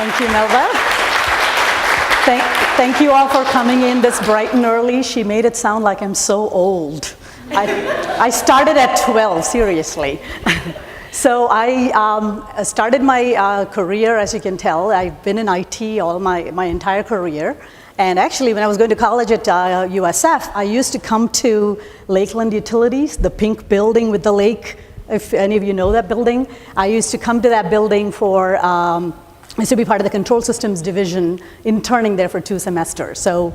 Thank you, Melba. Thank you all for coming in this bright and early. She made it sound like I'm so old. I started at 12, seriously. So I started my career, as you can tell. I've been in IT all my entire career. And actually, when I was going to college at USF, I used to come to Lakeland Utilities, the pink building with the lake. If any of you know that building, I used to come to that building for, I used to be part of the control systems division, interning there for 2 semesters. So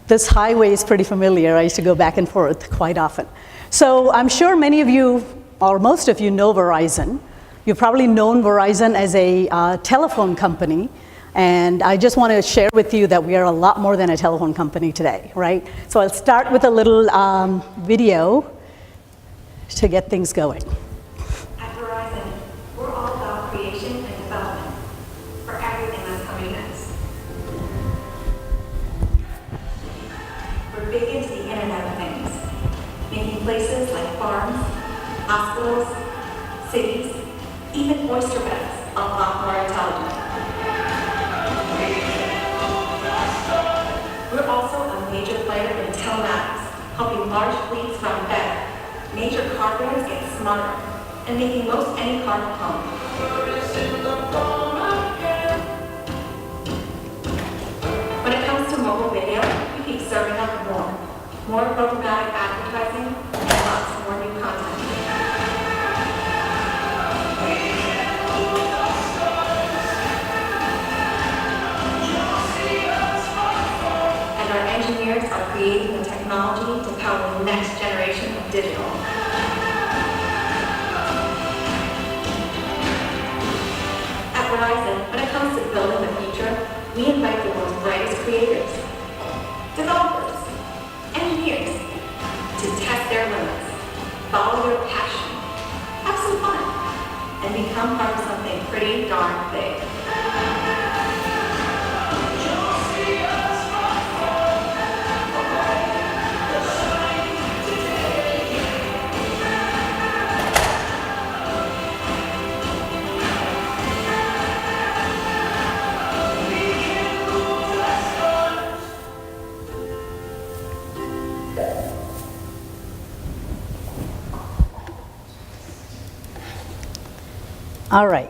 this highway is pretty familiar. I used to go back and forth quite often. So I'm sure many of you, or most of you, know Verizon. You've probably known Verizon as a telephone company. And I just want to share with you that we are a lot more than a telephone company today, right? So I'll start with a little video to get things going. At Verizon, we're all about creation and development for everything that's coming next. We're big into the Internet of Things, making places like farms, hospitals, cities, even oyster beds a lot more intelligent. We're also a major player in telematics, helping large fleets run better, major car brands get smarter, and making most any car home. When it comes to mobile video, we keep serving up more programmatic advertising, and lots more new content. And our engineers are creating the technology to power the next generation of digital. At Verizon, when it comes to building the future, we invite the world's brightest creators, developers, engineers, to test their limits, follow their passion, have some fun, and become part of something pretty darn big. All right.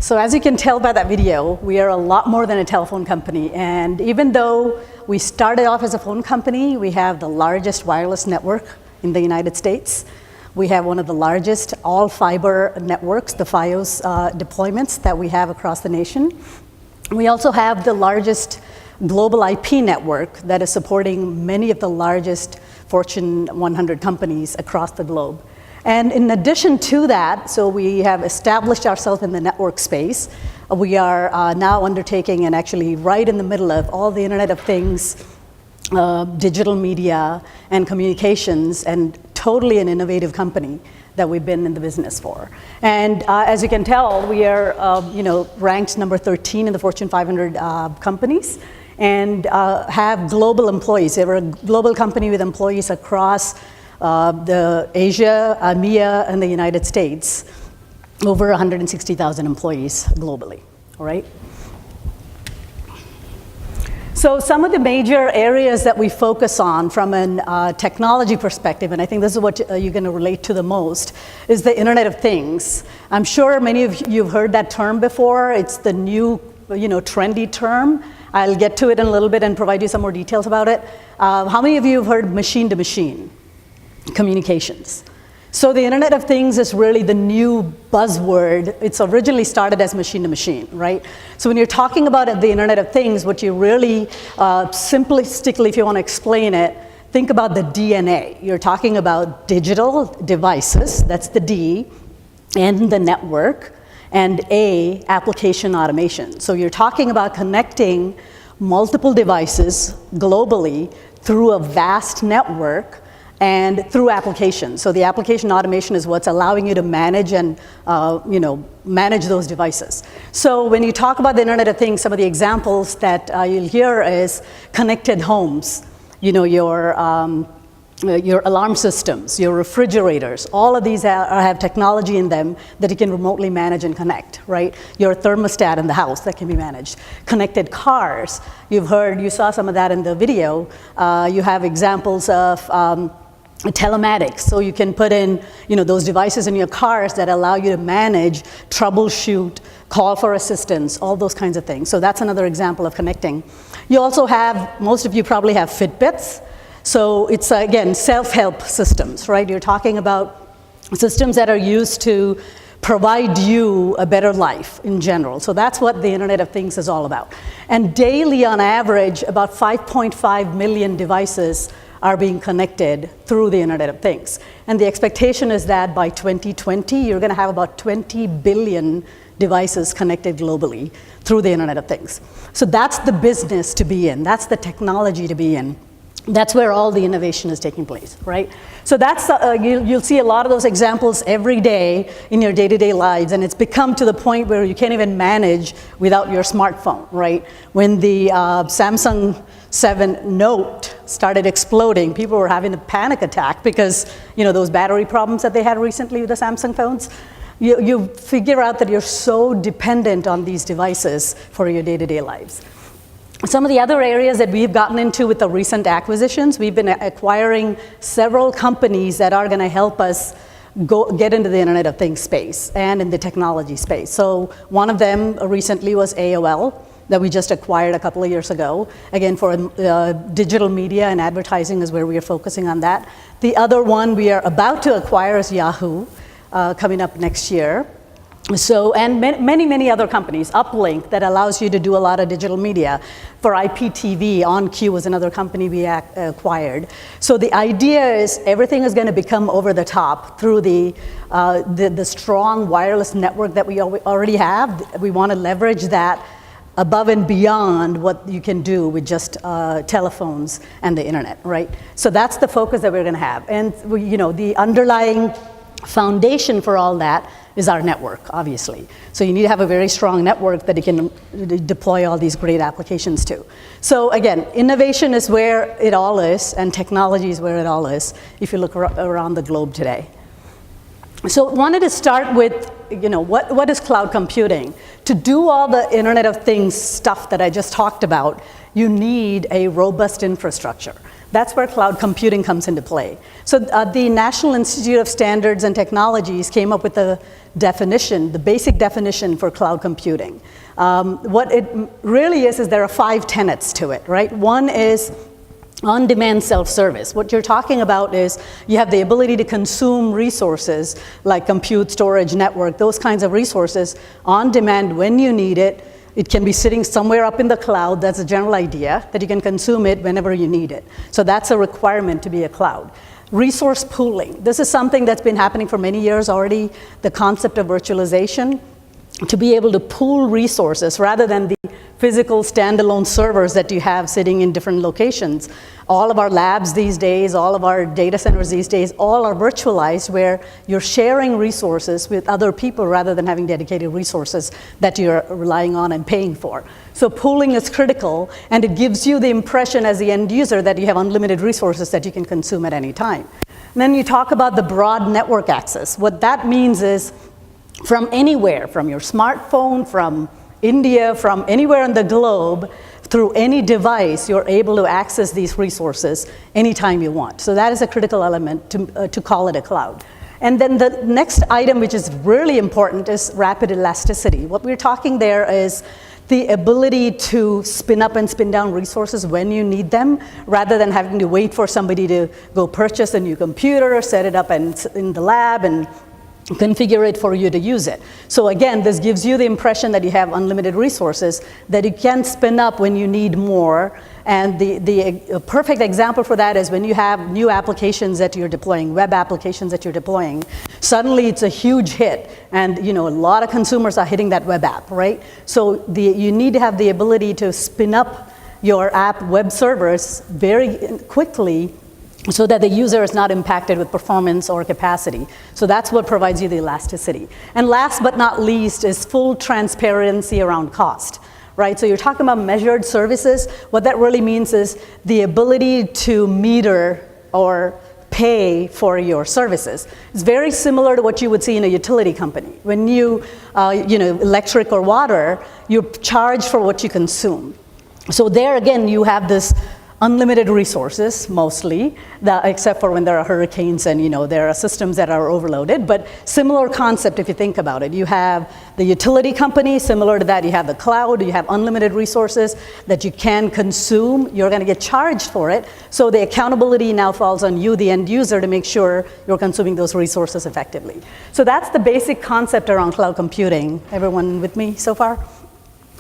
So as you can tell by that video, we are a lot more than a telephone company. And even though we started off as a phone company, we have the largest wireless network in the United States. We have one of the largest all-fiber networks, the Fios deployments that we have across the nation. We also have the largest global IP network that is supporting many of the largest Fortune 100 companies across the globe. And in addition to that, so we have established ourselves in the network space. We are now undertaking and actually right in the middle of all the Internet of Things, digital media and communications, and totally an innovative company that we've been in the business for. And as you can tell, we are ranked number 13 in the Fortune 500 companies, and have global employees. We're a global company with employees across the Asia, EMEA, and the United States, over 160,000 employees globally, all right? So some of the major areas that we focus on from a technology perspective, and I think this is what you're gonna relate to the most, is the Internet of Things. I'm sure many of you have heard that term before. It's the new, trendy term. I'll get to it in a little bit and provide you some more details about it. How many of you have heard machine-to-machine communications? So the Internet of Things is really the new buzzword. It's originally started as machine-to-machine, right? So when you're talking about the Internet of Things, what you really, simplistically, if you want to explain it, think about the DNA. You're talking about digital devices, that's the D, and the network, and A, application automation. So you're talking about connecting multiple devices globally through a vast network and through applications. So the application automation is what's allowing you to manage and manage those devices. So when you talk about the Internet of Things, some of the examples that you'll hear is connected homes. Your your alarm systems, your refrigerators, all of these have technology in them that you can remotely manage and connect, right? Your thermostat in the house that can be managed. Connected cars, you saw some of that in the video. You have examples of telematics, so you can put in those devices in your cars that allow you to manage, troubleshoot, call for assistance, all those kinds of things. So that's another example of connecting. You also have, most of you probably have Fitbits. So it's, again, self-help systems, right? You're talking about systems that are used to provide you a better life in general. So that's what the Internet of Things is all about. And daily, on average, about 5.5 million devices are being connected through the Internet of Things. And the expectation is that by 2020, you're going to have about 20 billion devices connected globally through the Internet of Things. So that's the business to be in. That's the technology to be in. That's where all the innovation is taking place, right? So that's, you'll see a lot of those examples every day in your day-to-day lives, and it's become to the point where you can't even manage without your smartphone, right? When the Samsung 7 Note started exploding, people were having a panic attack because, those battery problems that they had recently with the Samsung phones. You figure out that you're so dependent on these devices for your day-to-day lives. Some of the other areas that we've gotten into with the recent acquisitions, we've been acquiring several companies that are going to help us get into the Internet of Things space and in the technology space. So one of them recently was AOL that we just acquired a couple of years ago. Again, for digital media and advertising is where we are focusing on that. The other one we are about to acquire is Yahoo, coming up next year. So, and many other companies, Uplink, that allows you to do a lot of digital media. For IPTV, OnQ was another company we acquired. So the idea is everything is going to become over the top through the strong wireless network that we already have. We want to leverage that above and beyond what you can do with just telephones and the internet, right? So that's the focus that we're going to have. And the underlying foundation for all that is our network, obviously. So you need to have a very strong network that you can deploy all these great applications to. So again, innovation is where it all is, and technology is where it all is, if you look around the globe today. So I wanted to start with, what is cloud computing? To do all the Internet of Things stuff that I just talked about, you need a robust infrastructure. That's where cloud computing comes into play. So the National Institute of Standards and Technologies came up with the definition, the basic definition for cloud computing. What it really is there are 5 tenets to it, right? One is on-demand self-service. What you're talking about is you have the ability to consume resources like compute, storage, network, those kinds of resources on demand when you need it. It can be sitting somewhere up in the cloud. That's a general idea, that you can consume it whenever you need it. So that's a requirement to be a cloud. Resource pooling. This is something that's been happening for many years already, the concept of virtualization, to be able to pool resources rather than the physical standalone servers that you have sitting in different locations. All of our labs these days, all of our data centers these days, all are virtualized where you're sharing resources with other people rather than having dedicated resources that you're relying on and paying for. So pooling is critical, and it gives you the impression as the end user that you have unlimited resources that you can consume at any time. And then you talk about the broad network access. What that means is from anywhere, from your smartphone, from India, from anywhere on the globe, through any device, you're able to access these resources anytime you want. So that is a critical element to call it a cloud. And then the next item, which is really important, is rapid elasticity. What we're talking there is the ability to spin up and spin down resources when you need them, rather than having to wait for somebody to go purchase a new computer, set it up in the lab, and configure it for you to use it. So again, this gives you the impression that you have unlimited resources that you can spin up when you need more. And the perfect example for that is when you have new applications that you're deploying, web applications that you're deploying, suddenly it's a huge hit. And a lot of consumers are hitting that web app, right? So you need to have the ability to spin up your app web servers very quickly so that the user is not impacted with performance or capacity. So that's what provides you the elasticity. And last but not least is full transparency around cost, right? So you're talking about measured services. What that really means is the ability to meter or pay for your services. It's very similar to what you would see in a utility company. When you electric or water, you're charged for what you consume. So there again, you have this unlimited resources, mostly, except for when there are hurricanes and there are systems that are overloaded. But similar concept if you think about it. You have the utility company, similar to that. You have the cloud, you have unlimited resources that you can consume. You're going to get charged for it. So the accountability now falls on you, the end user, to make sure you're consuming those resources effectively. So that's the basic concept around cloud computing. Everyone with me so far?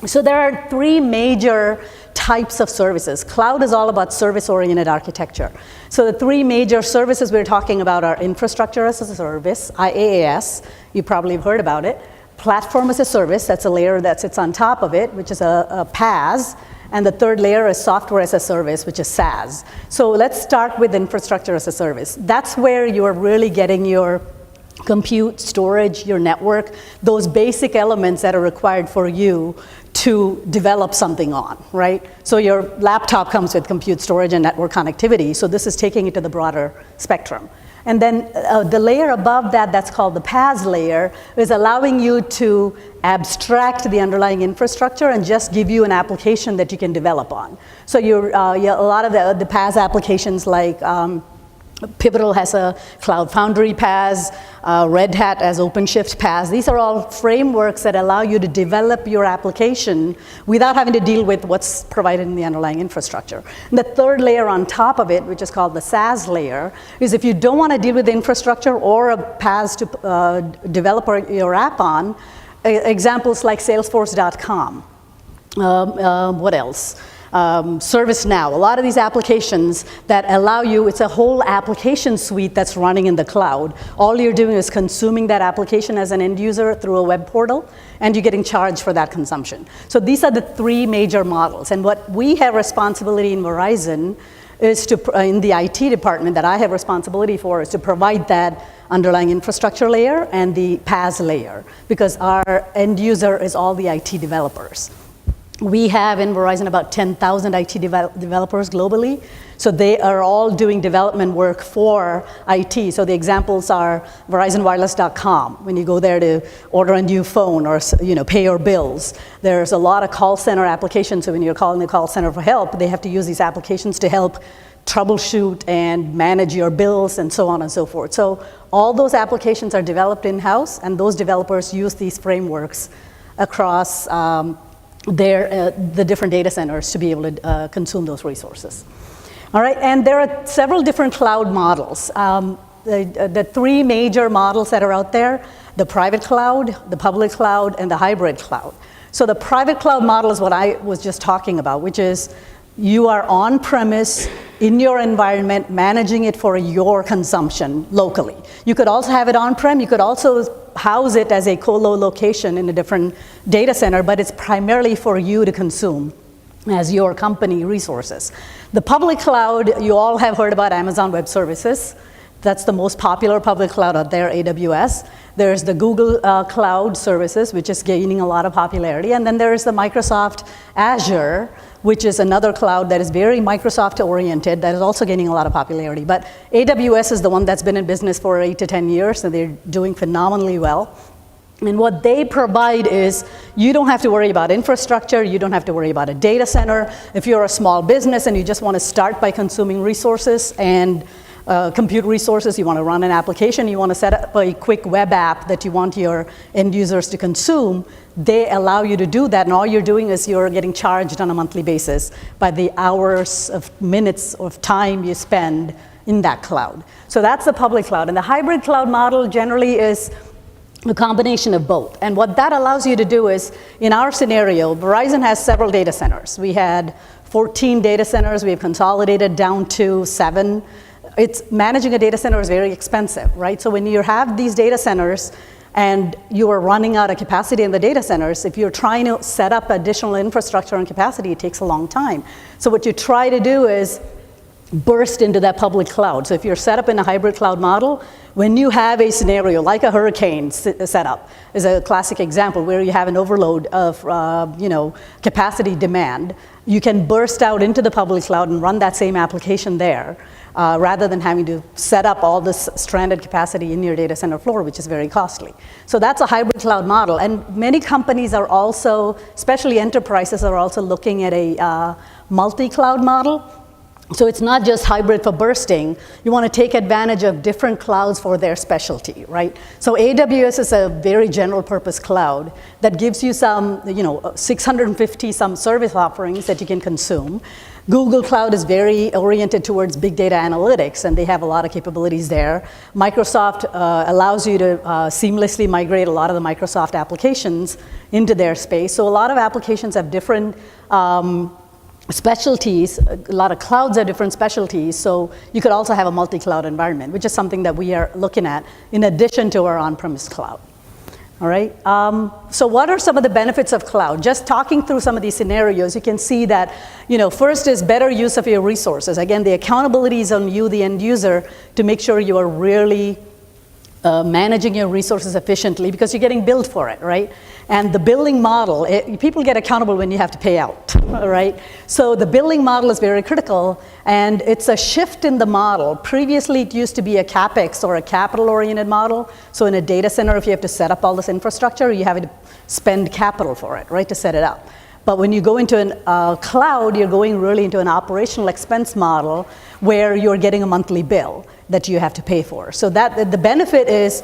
So there are three major types of services. Cloud is all about service-oriented architecture. So the three major services we're talking about are infrastructure as a service, IaaS, you probably have heard about it. Platform as a service, that's a layer that sits on top of it, which is a PaaS. And the third layer is software as a service, which is SaaS. So let's start with infrastructure as a service. That's where you're really getting your compute, storage, your network, those basic elements that are required for you to develop something on, right? So your laptop comes with compute, storage, and network connectivity. So this is taking it to the broader spectrum. And then the layer above that, that's called the PaaS layer, is allowing you to abstract the underlying infrastructure and just give you an application that you can develop on. So a lot of the PaaS applications like Pivotal has a Cloud Foundry PaaS, Red Hat has OpenShift PaaS. These are all frameworks that allow you to develop your application without having to deal with what's provided in the underlying infrastructure. And the third layer on top of it, which is called the SaaS layer, is if you don't want to deal with the infrastructure or a PaaS to develop your app on, examples like Salesforce.com. What else? ServiceNow, a lot of these applications that allow you, it's a whole application suite that's running in the cloud. All you're doing is consuming that application as an end user through a web portal, and you're getting charged for that consumption. So these are the three major models. And what we have responsibility in Verizon is to, in the IT department that I have responsibility for, is to provide that underlying infrastructure layer and the PaaS layer, because our end user is all the IT developers. We have in Verizon about 10,000 IT developers globally. So they are all doing development work for IT. So the examples are VerizonWireless.com. When you go there to order a new phone or pay your bills, there's a lot of call center applications. So when you're calling the call center for help, they have to use these applications to help troubleshoot and manage your bills and so on and so forth. So all those applications are developed in-house, and those developers use these frameworks across the different data centers to be able to consume those resources. All right, and there are several different cloud models. The three major models that are out there, the private cloud, the public cloud, and the hybrid cloud. So the private cloud model is what I was just talking about, which is you are on premise in your environment, managing it for your consumption locally. You could also have it on-prem. You could also house it as a colo location in a different data center, but it's primarily for you to consume as your company resources. The public cloud, you all have heard about Amazon Web Services. That's the most popular public cloud out there, AWS. There's the Google Cloud Services, which is gaining a lot of popularity. And then there's the Microsoft Azure, which is another cloud that is very Microsoft-oriented, that is also gaining a lot of popularity. But AWS is the one that's been in business for 8 to 10 years, and they're doing phenomenally well. And what they provide is you don't have to worry about infrastructure, you don't have to worry about a data center. If you're a small business and you just want to start by consuming resources and compute resources, you want to run an application, you want to set up a quick web app that you want your end users to consume, they allow you to do that, and all you're doing is you're getting charged on a monthly basis by the hours of minutes of time you spend in that cloud. So that's the public cloud. And the hybrid cloud model generally is a combination of both. And what that allows you to do is, in our scenario, Verizon has several data centers. We had 14 data centers, we've consolidated down to 7. Managing a data center is very expensive, right? So when you have these data centers and you are running out of capacity in the data centers, if you're trying to set up additional infrastructure and capacity, it takes a long time. So what you try to do is burst into that public cloud. So if you're set up in a hybrid cloud model, when you have a scenario like a hurricane setup is a classic example where you have an overload of capacity demand, you can burst out into the public cloud and run that same application there rather than having to set up all this stranded capacity in your data center floor, which is very costly. So that's a hybrid cloud model. And many companies are also, especially enterprises, are also looking at a multi-cloud model. So it's not just hybrid for bursting. You want to take advantage of different clouds for their specialty, right? So AWS is a very general purpose cloud that gives you some, 650 some service offerings that you can consume. Google Cloud is very oriented towards big data analytics, and they have a lot of capabilities there. Microsoft allows you to seamlessly migrate a lot of the Microsoft applications into their space. So a lot of applications have different specialties. A lot of clouds are different specialties, so you could also have a multi-cloud environment, which is something that we are looking at in addition to our on-premise cloud. All right, so what are some of the benefits of cloud? Just talking through some of these scenarios, you can see that, first is better use of your resources. Again, the accountability is on you, the end user, to make sure you are really managing your resources efficiently because you're getting billed for it, right? And the billing model, people get accountable when you have to pay out, all right? So the billing model is very critical, and it's a shift in the model. Previously, it used to be a CapEx or a capital-oriented model. So in a data center, if you have to set up all this infrastructure, you have to spend capital for it, right, to set it up. But when you go into a cloud, you're going really into an operational expense model where you're getting a monthly bill that you have to pay for. So that the benefit is,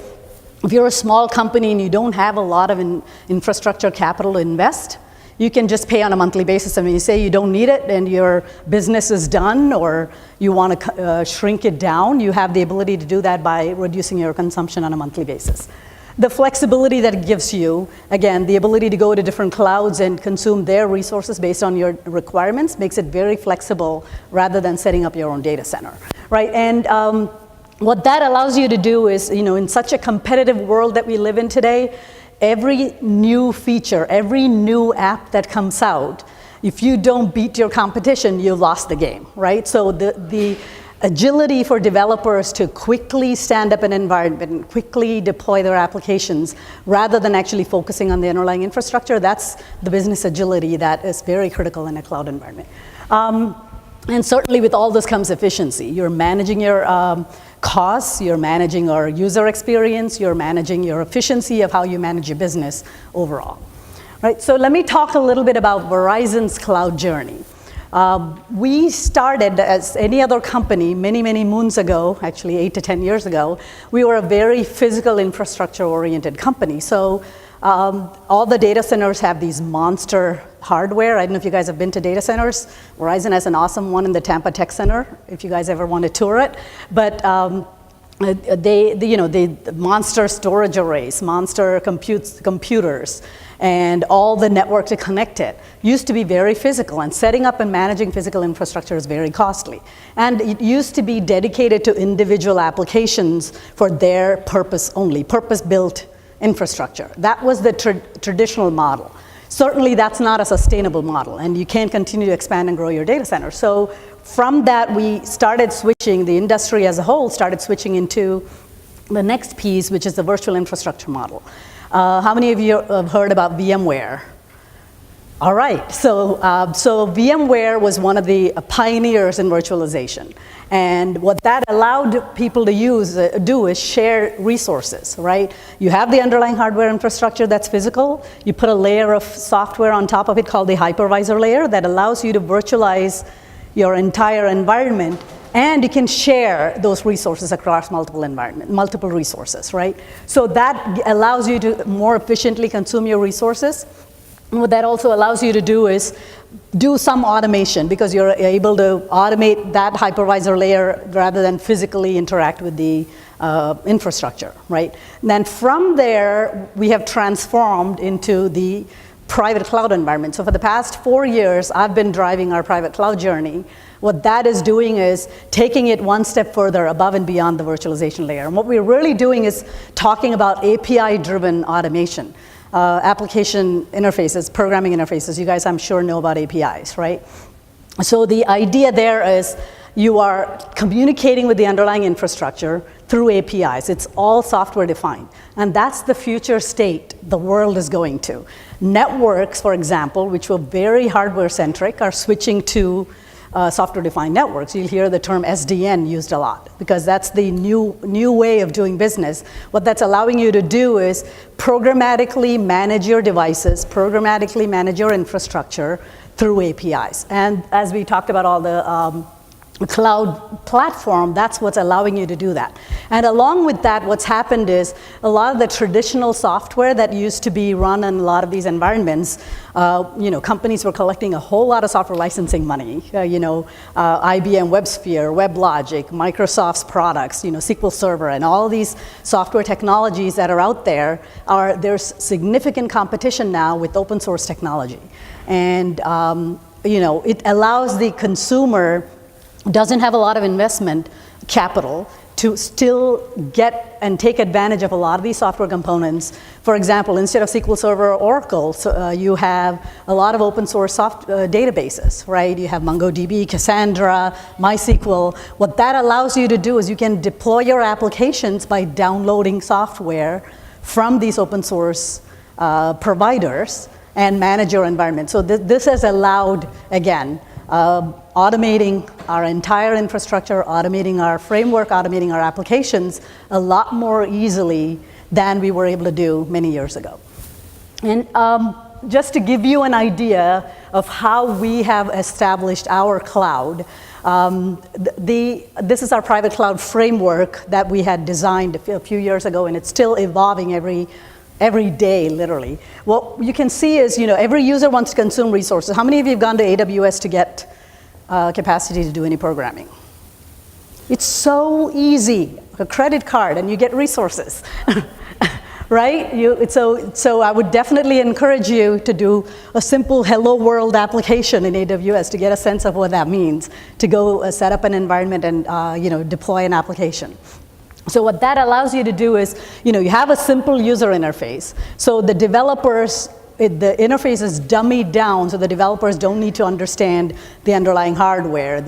if you're a small company and you don't have a lot of infrastructure capital to invest, you can just pay on a monthly basis. I mean, you say you don't need it and your business is done, or you want to shrink it down, you have the ability to do that by reducing your consumption on a monthly basis. The flexibility that it gives you, again, the ability to go to different clouds and consume their resources based on your requirements makes it very flexible rather than setting up your own data center, right? And what that allows you to do is, in such a competitive world that we live in today, every new feature, every new app that comes out, if you don't beat your competition, you've lost the game, right? So the agility for developers to quickly stand up an environment and quickly deploy their applications rather than actually focusing on the underlying infrastructure, that's the business agility that is very critical in a cloud environment. And certainly with all this comes efficiency. You're managing your costs, you're managing your user experience, you're managing your efficiency of how you manage your business overall. Right, so let me talk a little bit about Verizon's cloud journey. We started, as any other company, many, many moons ago, actually 8 to 10 years ago. We were a very physical infrastructure-oriented company. So all the data centers have these monster hardware. I don't know if you guys have been to data centers. Verizon has an awesome one in the Tampa Tech Center, if you guys ever want to tour it. But the monster storage arrays, monster computers, and all the network to connect it used to be very physical, and setting up and managing physical infrastructure is very costly. And it used to be dedicated to individual applications for their purpose only, purpose-built infrastructure. That was the traditional model. Certainly that's not a sustainable model, and you can't continue to expand and grow your data center. So from that, we started switching, the industry as a whole started switching into the next piece, which is the virtual infrastructure model. How many of you have heard about VMware? All right, so VMware was one of the pioneers in virtualization. And what that allowed people to do is share resources, right? You have the underlying hardware infrastructure that's physical. You put a layer of software on top of it called the hypervisor layer that allows you to virtualize your entire environment, and you can share those resources across multiple resources, right? So that allows you to more efficiently consume your resources. And what that also allows you to do is do some automation, because you're able to automate that hypervisor layer rather than physically interact with the infrastructure, right? And then from there, we have transformed into the private cloud environment. So for the past 4 years, I've been driving our private cloud journey. What that is doing is taking it one step further above and beyond the virtualization layer. And what we're really doing is talking about API-driven automation. Application interfaces, programming interfaces. You guys, I'm sure, know about APIs, right? So the idea there is, you are communicating with the underlying infrastructure through APIs. It's all software defined. And that's the future state the world is going to. Networks, for example, which were very hardware centric, are switching to software-defined networks. You'll hear the term SDN used a lot because that's the new way of doing business. What that's allowing you to do is programmatically manage your devices, programmatically manage your infrastructure through APIs. And as we talked about all the cloud platform, that's what's allowing you to do that. And along with that, what's happened is a lot of the traditional software that used to be run in a lot of these environments, companies were collecting a whole lot of software licensing money. IBM WebSphere, WebLogic, Microsoft's products, SQL Server, and all these software technologies that are out there, there's significant competition now with open source technology. And it allows the consumer doesn't have a lot of investment capital to still get and take advantage of a lot of these software components. For example, instead of SQL Server or Oracle, you have a lot of open source databases, right? You have MongoDB, Cassandra, MySQL. What that allows you to do is you can deploy your applications by downloading software from these open source providers and manage your environment. So this has allowed, again, automating our entire infrastructure, automating our framework, automating our applications a lot more easily than we were able to do many years ago. And just to give you an idea of how we have established our cloud, this is our private cloud framework that we had designed a few years ago, and it's still evolving every day, literally. What you can see is, every user wants to consume resources. How many of you have gone to AWS to get capacity to do any programming? It's so easy. A credit card and you get resources, right? So I would definitely encourage you to do a simple hello world application in AWS to get a sense of what that means, to go set up an environment and deploy an application. So what that allows you to do is, you have a simple user interface. So the developers, the interface is dummied down so the developers don't need to understand the underlying hardware,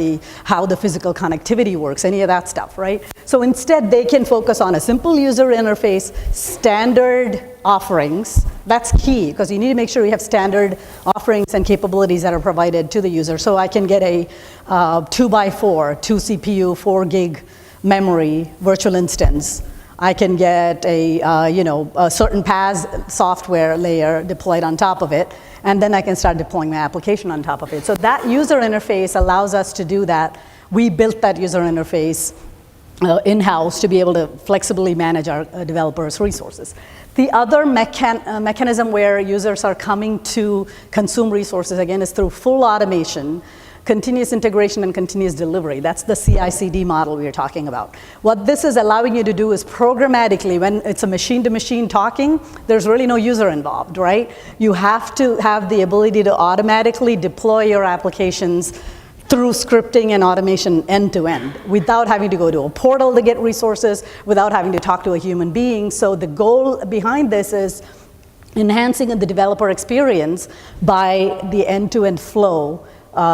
how the physical connectivity works, any of that stuff, right? So instead, they can focus on a simple user interface, standard offerings. That's key, because you need to make sure you have standard offerings and capabilities that are provided to the user. So I can get a 2x4, 2 CPU, 4 gig memory virtual instance. I can get a certain PaaS software layer deployed on top of it, and then I can start deploying my application on top of it. So that user interface allows us to do that. We built that user interface in-house to be able to flexibly manage our developers' resources. The other mechanism where users are coming to consume resources, again, is through full automation, continuous integration, and continuous delivery. That's the CI/CD model we were talking about. What this is allowing you to do is programmatically, when it's a machine-to-machine talking, there's really no user involved, right? You have to have the ability to automatically deploy your applications through scripting and automation end-to-end, without having to go to a portal to get resources, without having to talk to a human being. So the goal behind this is enhancing the developer experience by the end-to-end flow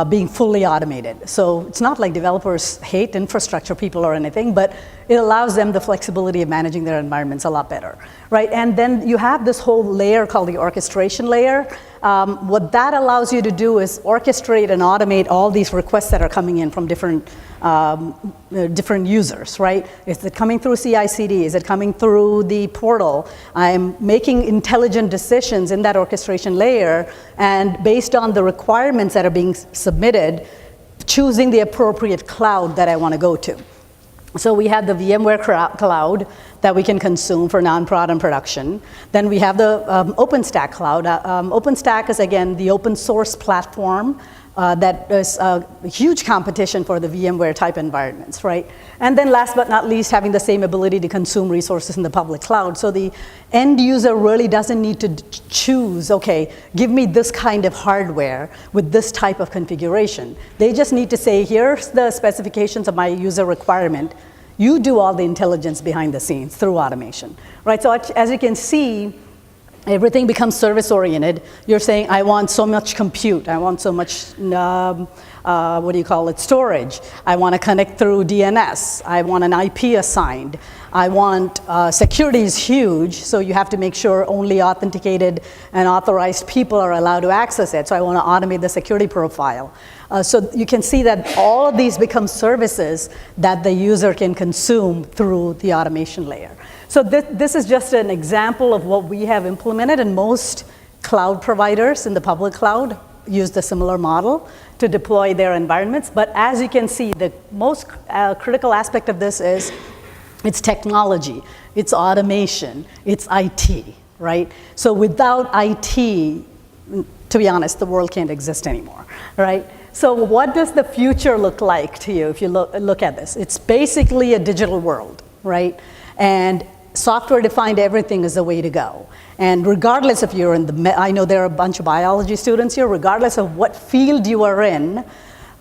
being fully automated. So it's not like developers hate infrastructure people or anything, but it allows them the flexibility of managing their environments a lot better, right? And then you have this whole layer called the orchestration layer. What that allows you to do is orchestrate and automate all these requests that are coming in from different users, right? Is it coming through CI/CD? Is it coming through the portal? I'm making intelligent decisions in that orchestration layer, and based on the requirements that are being submitted, choosing the appropriate cloud that I want to go to. So we have the VMware cloud that we can consume for non-prod and production. Then we have the OpenStack cloud. OpenStack is, again, the open source platform that is a huge competition for the VMware type environments, right? And then last but not least, having the same ability to consume resources in the public cloud. So the end user really doesn't need to choose, okay, give me this kind of hardware with this type of configuration. They just need to say, here's the specifications of my user requirement. You do all the intelligence behind the scenes through automation, right? So as you can see, everything becomes service-oriented. You're saying, I want so much compute, I want so much, storage. I want to connect through DNS. I want an IP assigned. I want, security is huge, so you have to make sure only authenticated and authorized people are allowed to access it. So I want to automate the security profile. So you can see that all of these become services that the user can consume through the automation layer. So this is just an example of what we have implemented, and most cloud providers in the public cloud use the similar model to deploy their environments. But as you can see, the most critical aspect of this is it's technology, it's automation, it's IT, right? So without IT, to be honest, the world can't exist anymore, right? So what does the future look like to you if you look at this? It's basically a digital world, right? And software-defined everything is the way to go. And regardless if you're in I know there are a bunch of biology students here, regardless of what field you are in,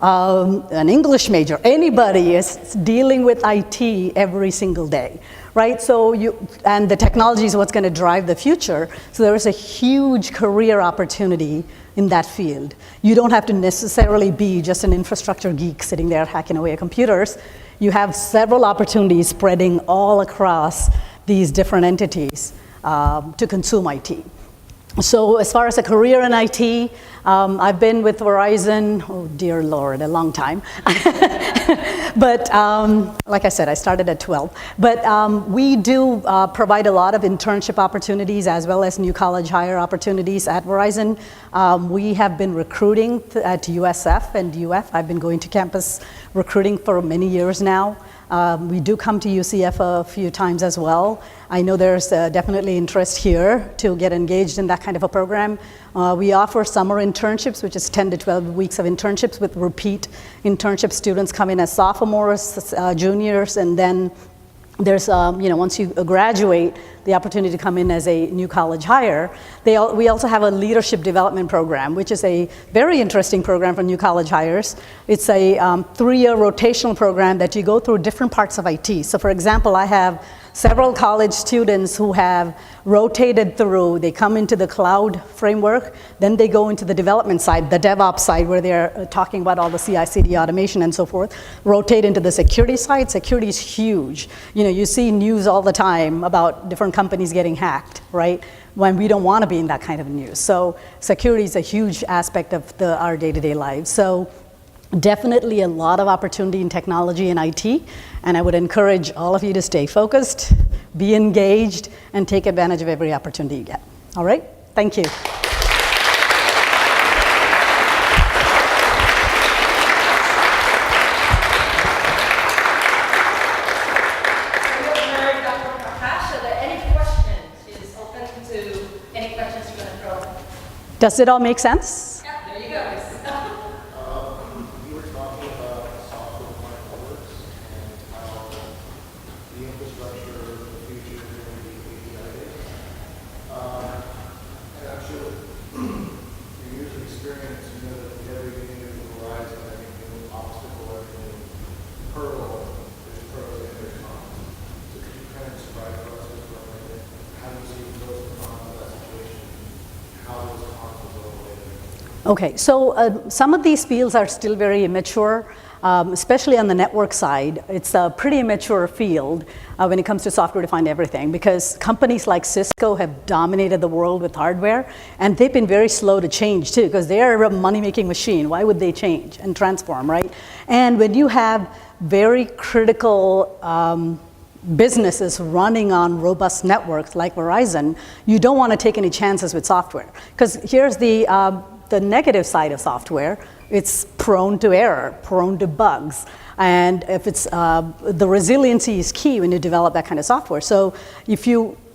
an English major, anybody is dealing with IT every single day, right? So and the technology is what's going to drive the future. So there is a huge career opportunity in that field. You don't have to necessarily be just an infrastructure geek sitting there hacking away at computers. You have several opportunities spreading all across these different entities to consume IT. So as far as a career in IT, I've been with Verizon, oh dear Lord, a long time. But like I said, I started at 12. But we do provide a lot of internship opportunities as well as new college hire opportunities at Verizon. We have been recruiting at USF and UF. I've been going to campus recruiting for many years now. We do come to UCF a few times as well. I know there's definitely interest here to get engaged in that kind of a program. We offer summer internships, which is 10 to 12 weeks of internships with repeat internship students come in as sophomores, juniors, and then there's, once you graduate, the opportunity to come in as a new college hire. We also have a leadership development program, which is a very interesting program for new college hires. It's a 3-year rotational program that you go through different parts of IT. So for example, I have several college students who have rotated through, they come into the cloud framework, then they go into the development side, the DevOps side, where they're talking about all the CI/CD automation and so forth, rotate into the security side. Security is huge. You see news all the time about different companies getting hacked, right? When we don't want to be in that kind of news. So security is a huge aspect of our day-to-day lives. So definitely a lot of opportunity in technology and IT, and I would encourage all of you to stay focused, be engaged, and take advantage of every opportunity you get. All right? Thank you. Dr. Prakash, are there any questions? She's open to any questions you're going to throw. Does it all make sense? Yeah, there you go. You were talking about software-defined networks and how the infrastructure of the future is going to be API-based. And I'm sure through years of experience, you know that every new Verizon, every new obstacle, every new hurdle, there's pros and there's cons. So could you kind of describe for us as well, how do you see pros and cons of that situation? How those cons will go away? Okay, so some of these fields are still very immature, especially on the network side. It's a pretty immature field when it comes to software-defined everything, because companies like Cisco have dominated the world with hardware, and they've been very slow to change too, because they're a money-making machine. Why would they change and transform, right? And when you have very critical businesses running on robust networks like Verizon, you don't want to take any chances with software. Because here's the negative side of software. It's prone to error, prone to bugs. And if it's, the resiliency is key when you develop that kind of software. So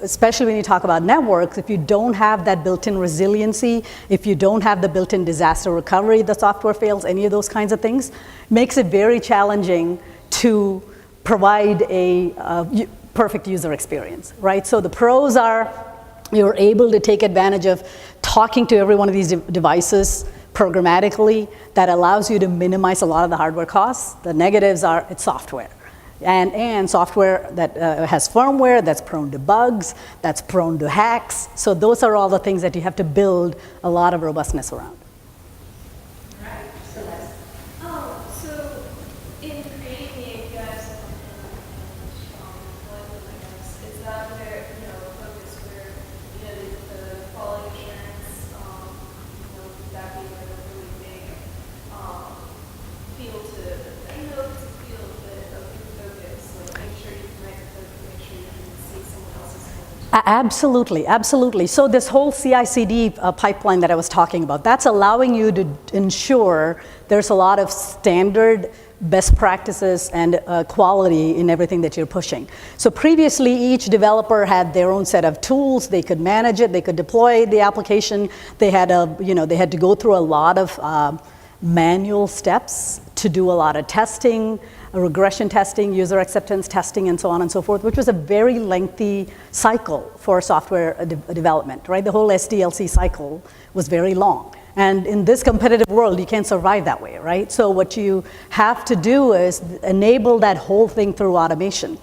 especially when you talk about networks, if you don't have that built-in resiliency, if you don't have the built-in disaster recovery, the software fails, any of those kinds of things, makes it very challenging to provide a perfect user experience, right? So the pros are you're able to take advantage of talking to every one of these devices programmatically. That allows you to minimize a lot of the hardware costs. The negatives are it's software. and software that has firmware that's prone to bugs, that's prone to hacks. So those are all the things that you have to build a lot of robustness around. So in creating the APIs is that where, focus where, the quality assurance, that being a really big field to, it's a field that a big focus, like make sure you can write the code, make sure you can see someone else's code. Absolutely, absolutely. So this whole CI/CD pipeline that I was talking about, that's allowing you to ensure there's a lot of standard best practices and quality in everything that you're pushing. So previously, each developer had their own set of tools. They could manage it. They could deploy the application. They had they had to go through a lot of manual steps to do a lot of testing, regression testing, user acceptance testing, and so on and so forth, which was a very lengthy cycle for software development, right? The whole SDLC cycle was very long. And in this competitive world, you can't survive that way, right? So what you have to do is enable that whole thing through automation.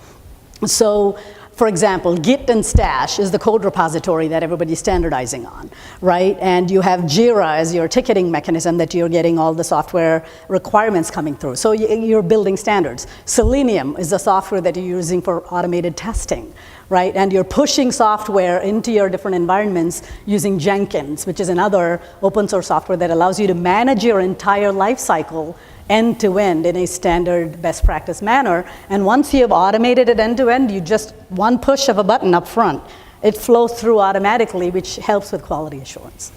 So, for example, Git and Stash is the code repository that everybody's standardizing on, right? And you have Jira as your ticketing mechanism that you're getting all the software requirements coming through. So you're building standards. Selenium is the software that you're using for automated testing, right? And you're pushing software into your different environments using Jenkins, which is another open source software that allows you to manage your entire life cycle end to end in a standard best practice manner. And once you have automated it end to end, you just one push of a button up front. It flows through automatically, which helps with quality assurance.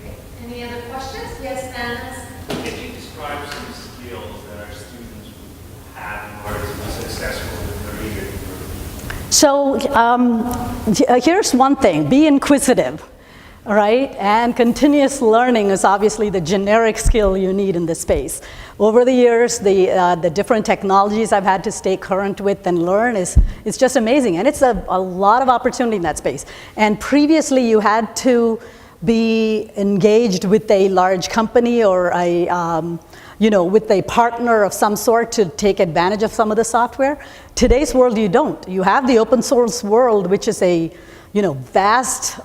Great. Any other questions? Yes, Dennis? Can you describe some skills that our students would have in order to be successful in their career? So here's one thing, be inquisitive. All right, and continuous learning is obviously the generic skill you need in this space. Over the years, the different technologies I've had to stay current with and learn is just amazing, and it's a lot of opportunity in that space. And previously, you had to be engaged with a large company or with a partner of some sort to take advantage of some of the software. Today's world, you don't. You have the open source world, which is a vast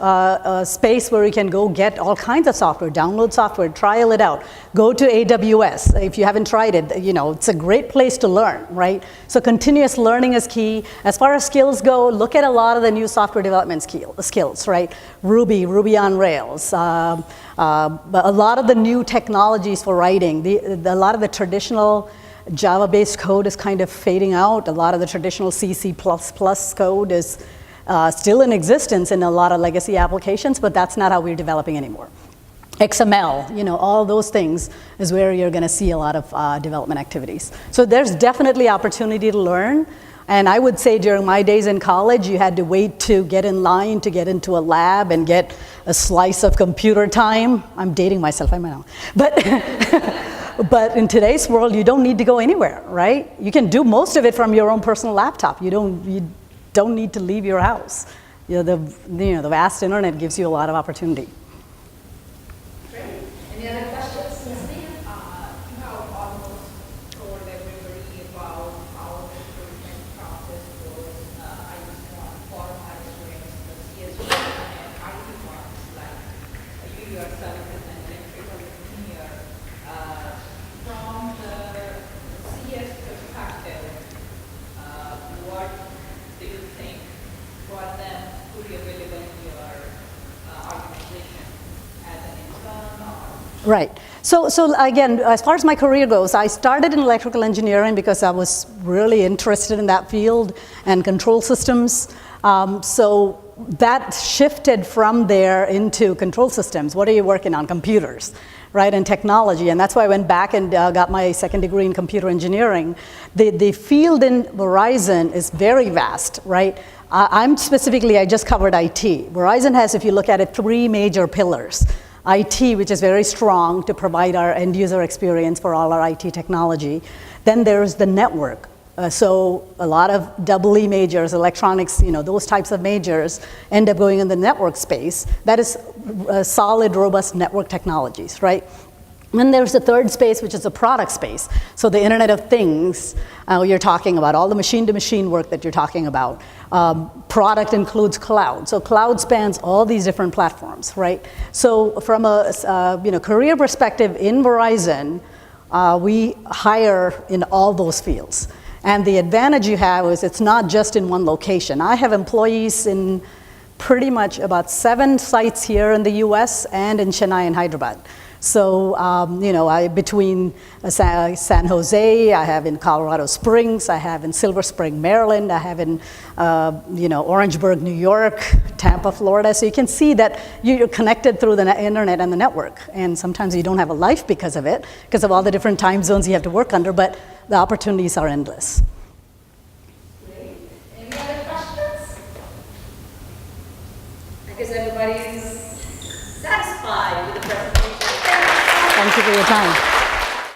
space where you can go get all kinds of software, download software, trial it out. Go to AWS. If you haven't tried it, it's a great place to learn, right? So continuous learning is key. As far as skills go, look at a lot of the new software development skills, right? Ruby on Rails, a lot of the new technologies for writing, a lot of the traditional Java-based code is kind of fading out. A lot of the traditional C++ code is still in existence in a lot of legacy applications, but that's not how we're developing anymore. XML, all those things is where you're going to see a lot of development activities. So there's definitely opportunity to learn. And I would say during my days in college, you had to wait to get in line to get into a lab and get a slice of computer time. I'm dating myself, I know. But in today's world, you don't need to go anywhere, right? You can do most of it from your own personal laptop. You don't need to leave your house. The vast internet gives you a lot of opportunity. Great. Any other questions? Yes, ma'am. You have almost told everybody about how the recruitment process goes. I just want for my experience, the CSV and IT firms, like you yourself as an electrical engineer, from the CS perspective, what do you think brought them to be available in your organization as an intern or? Right. So again, as far as my career goes, I started in electrical engineering because I was really interested in that field and control systems. So that shifted from there into control systems. What are you working on? Computers, right, and technology. And that's why I went back and got my second degree in computer engineering. The field in Verizon is very vast, right? I just covered IT. Verizon has, if you look at it, 3 major pillars. IT, which is very strong to provide our end user experience for all our IT technology. Then there's the network. So a lot of EE majors, electronics, those types of majors end up going in the network space. That is solid, robust network technologies, right? Then there's the third space, which is the product space. So the Internet of Things, you're talking about, all the machine-to-machine work that you're talking about. Product includes cloud. So cloud spans all these different platforms, right? So from a career perspective in Verizon, we hire in all those fields. And the advantage you have is it's not just in one location. I have employees in pretty much about 7 sites here in the US and in Chennai and Hyderabad. So, between San Jose, I have in Colorado Springs, I have in Silver Spring, Maryland, I have in, Orangeburg, New York, Tampa, Florida. So you can see that you're connected through the internet and the network. And sometimes you don't have a life because of it, because of all the different time zones you have to work under, but the opportunities are endless. Great. Any other questions? I guess everybody's satisfied with the presentation. Thank you for your time.